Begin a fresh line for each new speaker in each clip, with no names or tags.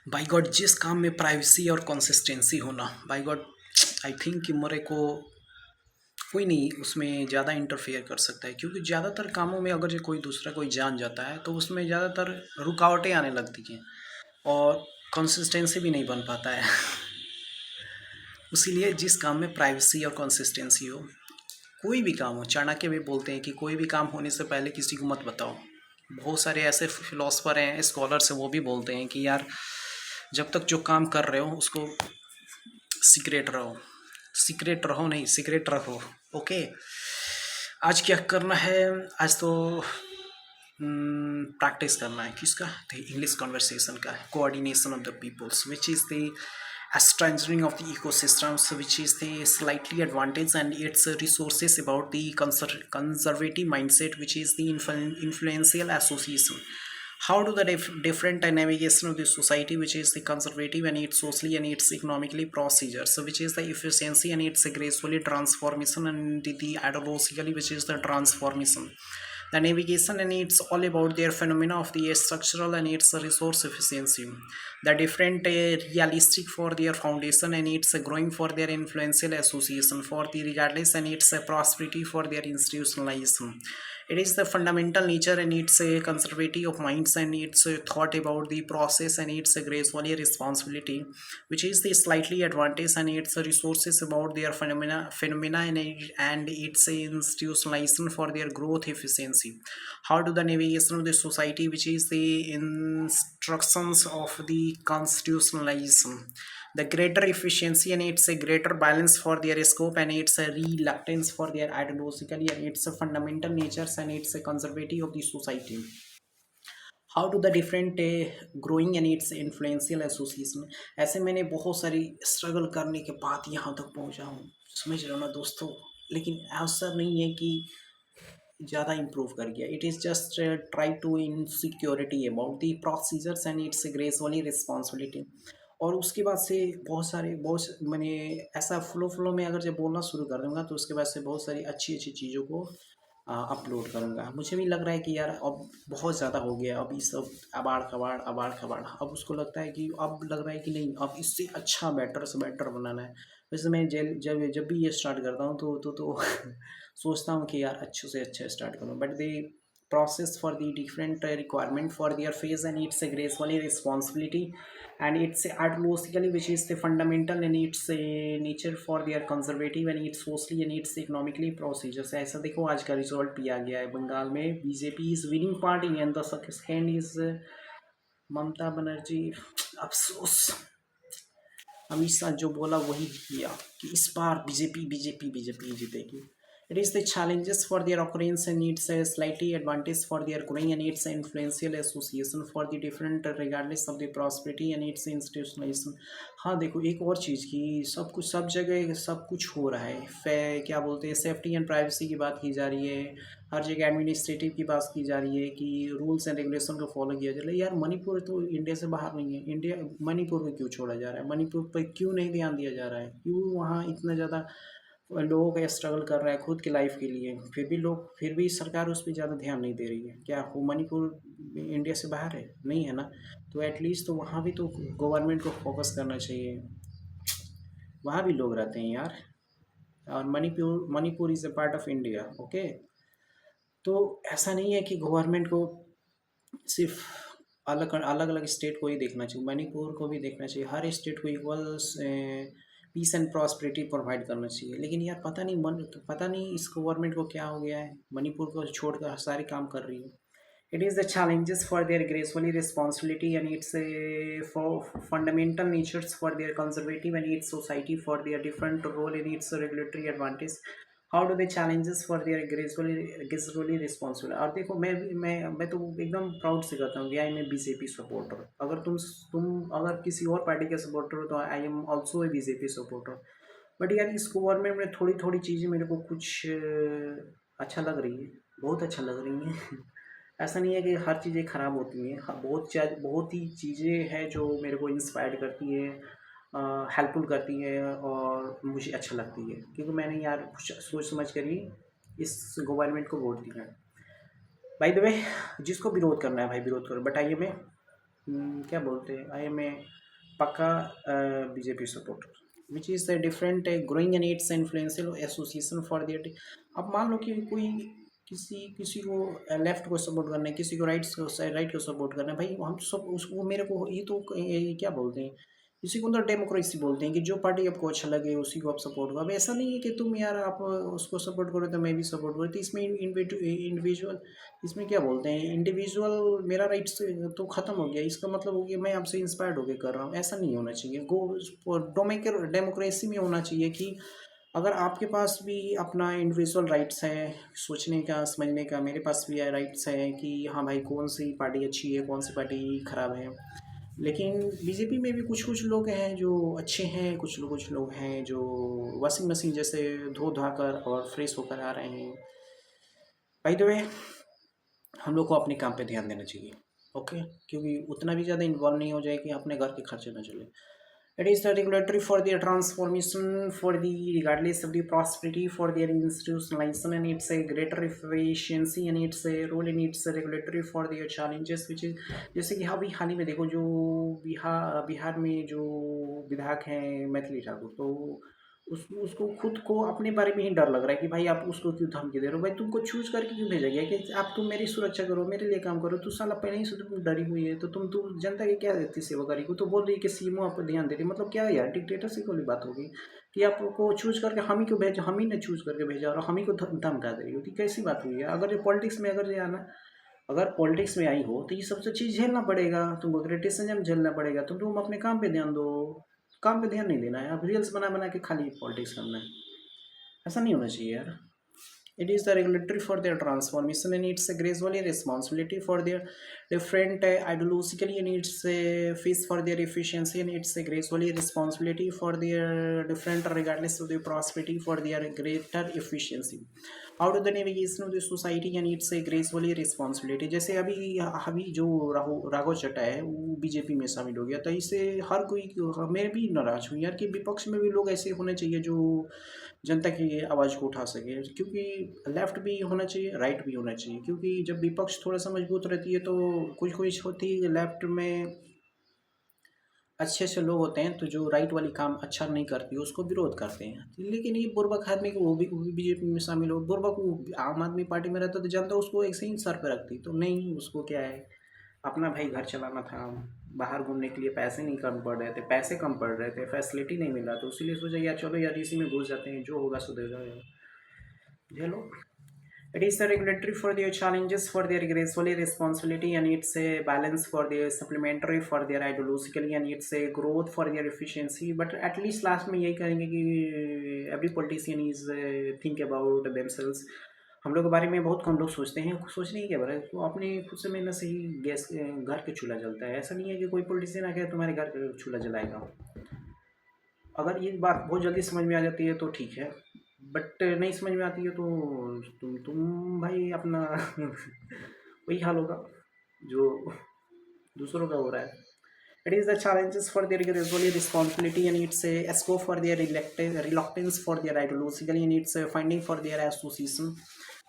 Bye God जिस काम में प्राइवेसी और कंसिस्टेंसी होना, बाय गॉड आई थिंक कि मेरे को कोई नहीं उसमें ज़्यादा इंटरफेयर कर सकता है, क्योंकि ज़्यादातर कामों में अगर जो कोई दूसरा कोई जान जाता है तो उसमें ज़्यादातर रुकावटें आने लगती हैं और कंसिस्टेंसी भी नहीं बन पाता है। इसीलिए जिस काम में प्राइवेसी और कंसिस्टेंसी हो, कोई भी काम हो, चाणक्य भी बोलते हैं कि कोई भी काम होने से पहले किसी को मत बताओ। बहुत सारे ऐसे फिलोसफर हैं, स्कॉलर्स हैं, वो भी बोलते हैं कि यार जब तक जो काम कर रहे हो उसको सीक्रेट रहो, सीक्रेट रहो नहीं सीक्रेट रखो। ओके, आज क्या करना है? आज तो प्रैक्टिस करना है किसका? द इंग्लिश कन्वर्सेशन का, coordination of the peoples which is the strengthening of the ecosystems, which is the slightly advantage and its resources about the conservative mindset, which is the influential association. How do the different navigation of the society, which is the conservative and its socially and its economically procedures, so which is the efficiency and its gracefully transformation, and the ideologically, which is the transformation. The navigation and it's all about their phenomena of the structural and its resource efficiency. The different realistic for their foundation and it's growing for their influential association for the regardless and its prosperity for their institutionalization. It is the fundamental nature and its conservative of minds and its thought about the process and its gracefully responsibility, which is the slightly advantage and its resources about their phenomena and its institutionalization for their growth efficiency. How do the navigation of the society, which is the instructions of the constitutionalization, the greater efficiency and its a greater balance for their scope and its a reluctance for their ideologically and its a fundamental natures and its a conservative of the society. How to the different growing and its influential association. ऐसे मैंने बहुत सारी struggle करने के बाद यहाँ तक पहुँचा हूँ, समझ रहे हो ना दोस्तों। लेकिन ऐसा नहीं है कि ज़्यादा इम्प्रूव कर गया, it is just try to insecurity about the procedures and its gracefully responsibility. और उसके बाद से बहुत मैंने ऐसा फ्लो में अगर जब बोलना शुरू कर दूंगा तो उसके बाद से बहुत सारी अच्छी अच्छी चीज़ों को अपलोड करूँगा। मुझे भी लग रहा है कि यार अब बहुत ज़्यादा हो गया, अब इस सब अबाड़ खबाड़, अब उसको लगता है कि अब लग रहा है कि नहीं, अब इससे अच्छा बेटर से बेटर बनाना है। वैसे मैं जब भी ये स्टार्ट करता हूँ तो सोचता हूँ कि यार अच्छे से अच्छा स्टार्ट करूँ, but the process for the different requirement for their phase and its gracefully responsibility and its ideologically, which is the fundamental and its nature for their conservative and its socially and its economically procedures। ऐसा देखो आज का result भी आ गया है, बंगाल में BJP is winning party and the second is Mamata Banerjee. अफसोस, अमित शाह जो बोला वही किया कि इस बार बीजेपी जीतेगी। It is the challenges for their occurrence and it's a slightly advantage for their growing and its influential association for the different regardless of the prosperity and its institutionalization। हाँ देखो एक और चीज़ की, सब कुछ सब जगह सब कुछ हो रहा है, क्या बोलते हैं, सेफ्टी एंड प्राइवेसी की बात की जा रही है, हर जगह एडमिनिस्ट्रेटिव की बात की जा रही है कि रूल्स एंड रेगुलेशन को फॉलो किया जा रहा है। यार मणिपुर तो इंडिया से बाहर नहीं है, इंडिया मणिपुर को क्यों छोड़ा जा रहा है? मणिपुर पर क्यों नहीं ध्यान दिया जा रहा है? क्यों वहाँ इतना ज़्यादा लोगों का स्ट्रगल कर रहा है खुद की लाइफ के लिए, फिर भी सरकार उस पर ज़्यादा ध्यान नहीं दे रही है? क्या वो मणिपुर इंडिया से बाहर है? नहीं है ना। तो एटलीस्ट तो वहाँ भी तो गवर्नमेंट को फोकस करना चाहिए, वहाँ भी लोग रहते हैं यार। और Manipur is a part of India. Okay, तो ऐसा नहीं है कि गवर्नमेंट को सिर्फ अलग अलग अलग स्टेट को ही देखना चाहिए, मणिपुर को भी देखना चाहिए, हर स्टेट को equal peace and prosperity provide करना चाहिए। लेकिन यार पता नहीं इस गवर्नमेंट को क्या हो गया है, मणिपुर को छोड़कर सारे काम कर रही है। It is the challenges for their gracefully responsibility and its for fundamental natures for their conservative and its society for their different role in its regulatory advantage। How do they challenges for their gracefully responsible। और देखो मैं तो एकदम proud से कहता हूँ कि I am a BJP supporter. अगर तुम अगर किसी और पार्टी के सपोर्टर हो तो I am also a BJP supporter. But यार इस गवर्नमेंट में थोड़ी थोड़ी चीज़ें मेरे को कुछ अच्छा लग रही है, बहुत अच्छा लग रही हैं। ऐसा नहीं है कि हर चीज़ें ख़राब होती हैं, बहुत ही चीज़ें हैं जो मेरे को इंस्पायर करती है, हेल्पफुल करती है और मुझे अच्छा लगती है, क्योंकि मैंने यार कुछ सोच समझ कर ही इस गवर्नमेंट को वोट दिया है। बाय द वे, जिसको विरोध करना है भाई विरोध करो, बट आइए मैं क्या बोलते हैं, आई एम ए पक्का BJP supporter which is the different growing and its influential association for their. अब मान लो कि कोई किसी किसी को लेफ्ट को सपोर्ट करना है, किसी को राइट को सपोर्ट करना है, भाई हम सब उसको मेरे को ये तो ये क्या बोलते हैं, इसी को तो डेमोक्रेसी बोलते हैं कि जो पार्टी आपको अच्छा लगे उसी को आप सपोर्ट करो। अब ऐसा नहीं है कि तुम यार आप उसको सपोर्ट करो तो मैं भी सपोर्ट करूँ, तो इसमें इंडिविजुअल, इसमें क्या बोलते हैं, इंडिविजुअल मेरा राइट्स तो ख़त्म हो गया, इसका मतलब हो गया मैं आपसे इंस्पायर्ड होकर कर रहा हूँ। ऐसा नहीं होना चाहिए। डेमोक्रेसी में होना चाहिए कि अगर आपके पास भी अपना इंडिविजुअल राइट्स है सोचने का समझने का, मेरे पास भी राइट्स है कि हाँ भाई कौन सी पार्टी अच्छी है कौन सी पार्टी खराब है। लेकिन बीजेपी में भी कुछ कुछ लोग हैं जो अच्छे हैं, कुछ लोग हैं जो वॉशिंग मशीन जैसे धो धा कर और फ्रेश होकर आ रहे हैं। बाय द वे, हम लोग को अपने काम पे ध्यान देना चाहिए, ओके, क्योंकि उतना भी ज़्यादा इन्वॉल्व नहीं हो जाए कि अपने घर के खर्चे ना चले। It is the regulatory for their transformation for the regardless of the prosperity for their institutionalization and its a greater efficiency and its a role in its regulatory for their challenges which is, जैसे कि अभी हाल ही में देखो जो बिहार में जो विधायक हैं मैथिली ठाकुर, तो उसको खुद को अपने बारे में ही डर लग रहा है कि भाई आप उसको क्यों धमकी दे रहे हो, भाई तुमको चूज करके क्यों भेजा गया कि आप तुम मेरी सुरक्षा करो मेरे लिए काम करो, तू साला पहले ही से तुम डरी हुई है, तो तुम जनता की क्या देती सेवा करेगी, तो बोल रही है कि सीएमओ आप पर ध्यान दे रही है। मतलब क्या यार, डिक्टेटरशिप वाली बात होगी कि आपको चूज करके हम ही क्यों भेजा, हम ही ने चूज करके भेजा और हम ही को धमका दे रही होती, कैसी बात हुई है। अगर ये पॉलिटिक्स में अगर ये आना, अगर पॉलिटिक्स में आई हो तो ये सबसे चीज़ झेलना पड़ेगा, तुमको क्रिटिसिज्म झेलना पड़ेगा, तो तुम अपने काम पे ध्यान दो। काम पे ध्यान नहीं देना है, अब रील्स बना बना के खाली पॉलिटिक्स करना है, ऐसा नहीं होना चाहिए यार। It is the regulatory for their transformation and it's a gradually responsibility for their different ideologically and it's a face for their efficiency and it's a gradually responsibility for their different regardless of their prosperity for their greater efficiency out of the navigation of the society and it's a gradually responsibility। जैसे अभी अभी जो राघव चड्ढा है वो BJP में शामिल हो गया, तो इससे हर कोई, मैं भी नाराज हूँ यार कि विपक्ष में भी लोग ऐसे होने चाहिए जो जनता की आवाज़ को उठा सके, क्योंकि लेफ्ट भी होना चाहिए राइट भी होना चाहिए, क्योंकि जब विपक्ष थोड़ा सा मजबूत रहती है तो कुछ कुछ होती है लेफ्ट में अच्छे से लोग होते हैं तो जो राइट वाली काम अच्छा नहीं करती उसको विरोध करते हैं। लेकिन ये बुर्बक आदमी को वो भी बीजेपी में शामिल हो, बुर्बक वो आम आदमी पार्टी में रहता तो जनता उसको एक से ही सर पे रखती, तो नहीं, उसको क्या है अपना भाई घर चलाना था, बाहर घूमने के लिए पैसे नहीं कम पड़ रहे थे, पैसे कम पड़ रहे थे, फैसिलिटी नहीं मिल रहा, तो इसीलिए सोचा यार चलो यार इसी में घुस जाते हैं, जो होगा सो देगा यार, झेलो। It is the regulatory for their challenges for their gracefully responsibility and it's a balance for their supplementary for their ideologically and it's a growth for their efficiency। but at least last में यही कहेंगे कि every politician is think about themselves। हम लोग के बारे में बहुत कम लोग सोचते हैं, सोचने की क्या बात है, तो अपने खुद से मेहनत से ही गैस घर के चूल्हा जलता है। ऐसा नहीं है कि कोई पॉलिटिशियन आके तुम्हारे घर का चूल्हा जलाएगा। अगर ये बात बहुत जल्दी समझ में आ जाती है तो ठीक है, बट नहीं समझ में आती है तो तुम भाई अपना वही हाल होगा जो दूसरों का हो रहा है। It is the challenges for their gradually responsibility and it's a scope for their reluctance for their ideologically and it's a finding for their association।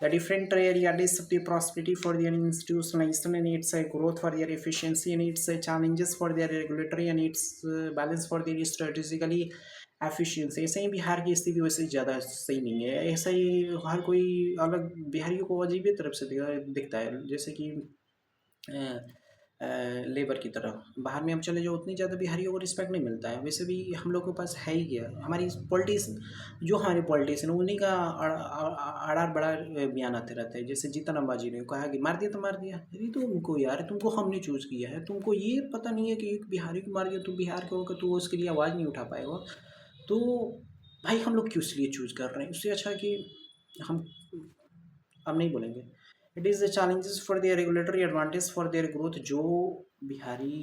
The different areas of the prosperity for their institutionalization and it's a growth for their efficiency and it's a challenges for their regulatory and it's balance for their strategically efficiency. ऐसे ही बिहार की स्थिति वैसे ज़्यादा सही नहीं है, ऐसा ही हर कोई अलग बिहारियों को अजीब तरफ से दिखता है, जैसे कि लेबर की तरह बाहर में हम चले जाओ उतनी ज़्यादा बिहारियों को रिस्पेक्ट नहीं मिलता है। वैसे भी हम लोग के पास है ही क्या, हमारी पॉलिटिक्स जो हमारे पॉलिटिशियन उन्हीं का आड़ा बड़ा बयान आते रहते हैं। जैसे जीतन अम्बाजी ने कहा कि मार दिया तो मार दिया, अरे तो उनको यार तुमको हमने चूज़ किया है, तुमको ये पता नहीं है कि एक बिहारी को मार दिया, तुम बिहार के होकर तो उसके लिए आवाज़ नहीं उठा पाएगा, तो भाई हम लोग क्यों इसलिए चूज़ कर रहे हैं, उससे अच्छा कि हम अब नहीं बोलेंगे। It is the challenges for their regulatory advantage for their growth. जो बिहारी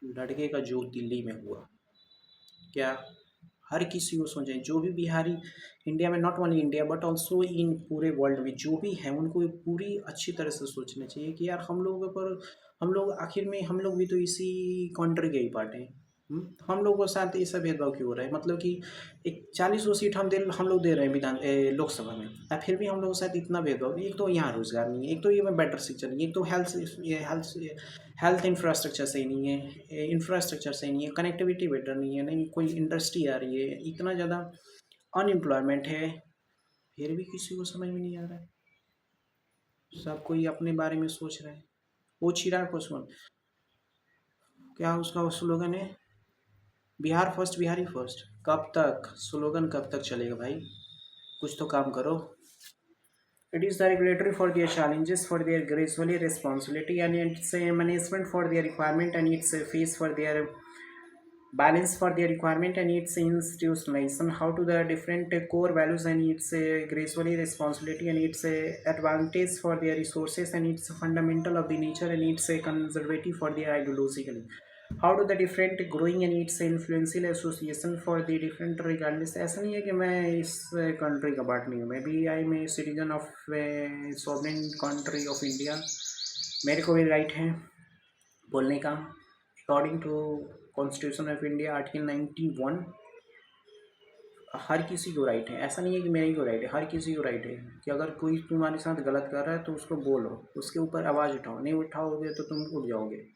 लड़के का जो दिल्ली में हुआ, क्या हर किसी को सोचें, जो भी बिहारी इंडिया में, not only India but also in पूरे वर्ल्ड में जो भी है उनको पूरी अच्छी तरह से सोचना चाहिए कि यार हम लोगों पर, हम लोग आखिर में हम लोग भी तो इसी कंट्री के ही पार्ट हैं। हम लोगों के साथ ऐसा भेदभाव क्यों हो रहा है, मतलब कि एक 40 सीट हम लोग दे रहे हैं लोकसभा में, या फिर भी हम लोगों के साथ इतना भेदभाव। एक तो यहाँ रोजगार नहीं है, एक तो ये में बेटर शिक्षा नहीं है, एक तो हेल्थ इंफ्रास्ट्रक्चर सही नहीं है, इंफ्रास्ट्रक्चर सही नहीं है, कनेक्टिविटी बेटर नहीं है, नहीं कोई इंडस्ट्री आ रही है, इतना ज़्यादा अनएम्प्लॉयमेंट है, फिर भी किसी को समझ में नहीं आ रहा है। सब कोई अपने बारे में सोच रहा है। वो चिराग पासवान, क्या उसका स्लोगन है, बिहार फर्स्ट बिहारी फर्स्ट। कब तक स्लोगन, कब तक चलेगा भाई? कुछ तो काम करो। It is the regulatory for their challenges, for their gracefully responsibility, and it's a management for their requirement, and it's a face for their balance for their requirement, and its institutionalization. How to the different core values, and its a gracefully responsibility, and its a advantage for their resources, and it's a fundamental of the nature, and it's a conservative for their ideologically. How do the different growing and its influential association for the different regardless. ऐसा नहीं है कि मैं इस country का part नहीं हूँ, मैं भी I am a citizen of sovereign country of India. मेरे को भी राइट है बोलने का, according to constitution of India article 91। हर किसी को राइट है, ऐसा नहीं है कि मेरे ही को राइट है, हर किसी को राइट है कि अगर कोई तुम्हारे साथ गलत कर रहा है तो उसको बोलो, उसके ऊपर आवाज़ उठाओ, नहीं उठाओगे तो तुम उठ जाओगे।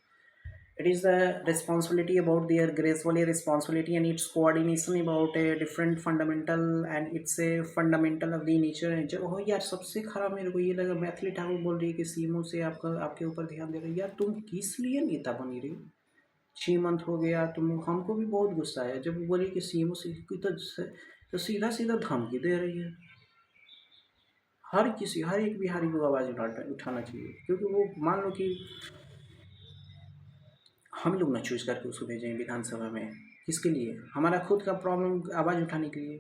It is the responsibility about their gracefully responsibility, and its coordination about a different fundamental, and it's a fundamental of the nature। जब हो यार, सबसे खराब मेरे को ये लगा, मैथिली ठाकुर बोल रही है कि सीएमओ से आपका आपके ऊपर ध्यान दे रही है। यार तुम किस लिए नेता बनी रही हो? 6 मंथ हो गया, तुम, हमको भी बहुत गुस्सा आया जब वो बोली कि सीएमओ से तो सीधा सीधा धमकी दे रही है। हर एक बिहारी को आवाज़ उठाना चाहिए, क्योंकि वो मान लो कि हम लोग ना चूज करके उसको भेजें विधानसभा में, किसके लिए? हमारा खुद का प्रॉब्लम आवाज़ उठाने के लिए।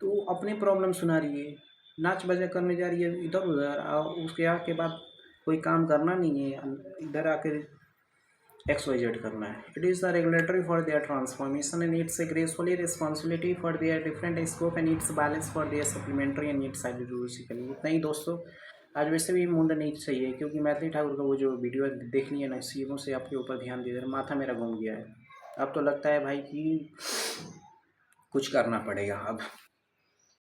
तो वो अपने प्रॉब्लम सुना रही है, नाच बजा करने जा रही है इधर उधर, और उसके आके बाद कोई काम करना नहीं है, इधर आकर XYZ करना है। It is the regulatory for their transformation, and it's a gracefully responsibility for their different scope, and it's balance for their supplementary and it's ideologically. इतना ही दोस्तों, आज वैसे भी मूड नहीं सही है, क्योंकि मैथिली ठाकुर का वो जो वीडियो देखनी है ना, सीएमओ से आपके ऊपर ध्यान दे रहे, माथा मेरा घूम गया है। अब तो लगता है भाई कि कुछ करना पड़ेगा अब।